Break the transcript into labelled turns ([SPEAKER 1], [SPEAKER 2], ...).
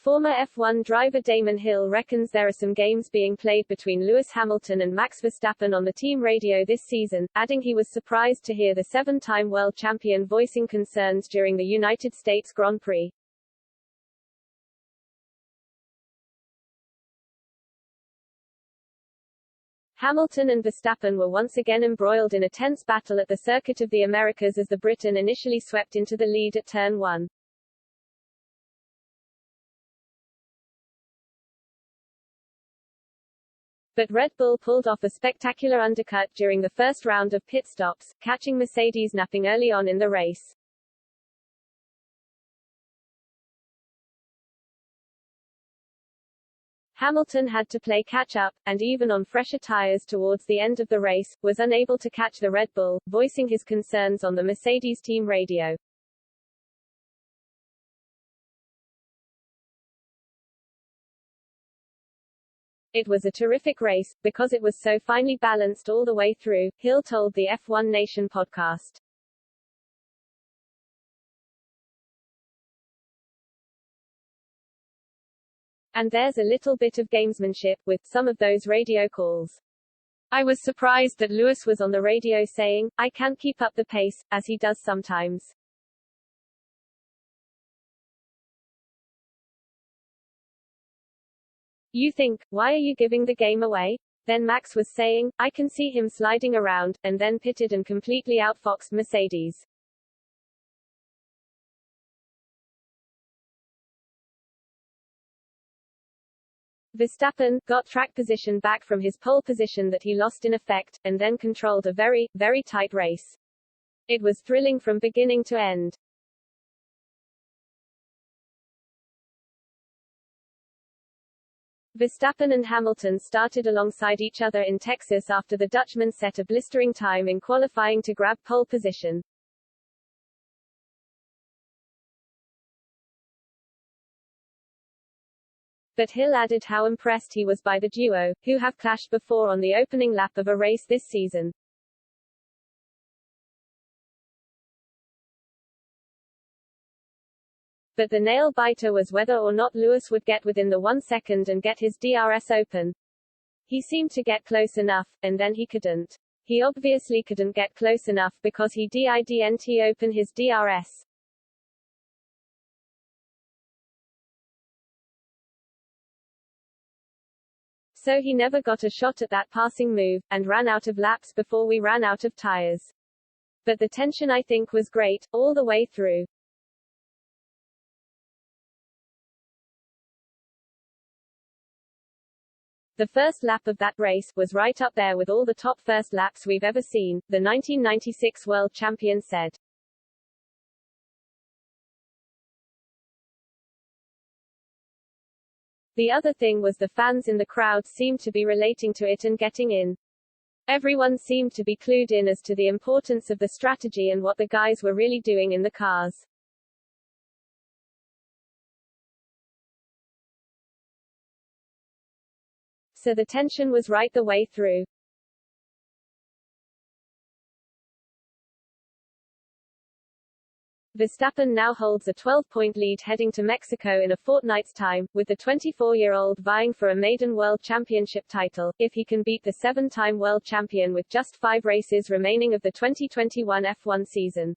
[SPEAKER 1] Former F1 driver Damon Hill reckons there are some games being played between Lewis Hamilton and Max Verstappen on the team radio this season, adding he was surprised to hear the seven-time world champion voicing concerns during the United States Grand Prix. Hamilton and Verstappen were once again embroiled in a tense battle at the Circuit of the Americas as the Briton initially swept into the lead at Turn 1. But Red Bull pulled off a spectacular undercut during the first round of pit stops, catching Mercedes napping early on in the race. Hamilton had to play catch-up, and even on fresher tires towards the end of the race, was unable to catch the Red Bull, voicing his concerns on the Mercedes team radio. It was a terrific race, because it was so finely balanced all the way through, Hill told the F1 Nation podcast. And there's a little bit of gamesmanship with some of those radio calls. I was surprised that Lewis was on the radio saying, "I can't keep up the pace," as he does sometimes. You think, why are you giving the game away? Then Max was saying, I can see him sliding around, and then pitted and completely outfoxed Mercedes. Verstappen got track position back from his pole position that he lost in effect, and then controlled a very, very tight race. It was thrilling from beginning to end. Verstappen and Hamilton started alongside each other in Texas after the Dutchman set a blistering time in qualifying to grab pole position. But Hill added how impressed he was by the duo, who have clashed before on the opening lap of a race this season. But the nail-biter was whether or not Lewis would get within the 1 second and get his DRS open. He seemed to get close enough, and then he couldn't. He obviously couldn't get close enough because he didn't open his DRS. So he never got a shot at that passing move, and ran out of laps before we ran out of tires. But the tension I think was great, all the way through. The first lap of that race was right up there with all the top first laps we've ever seen, the 1996 world champion said. The other thing was the fans in the crowd seemed to be relating to it and getting in. Everyone seemed to be clued in as to the importance of the strategy and what the guys were really doing in the cars. So the tension was right the way through. Verstappen now holds a 12-point lead heading to Mexico in a fortnight's time, with the 24-year-old vying for a maiden world championship title, if he can beat the 7-time world champion with just 5 races remaining of the 2021 F1 season.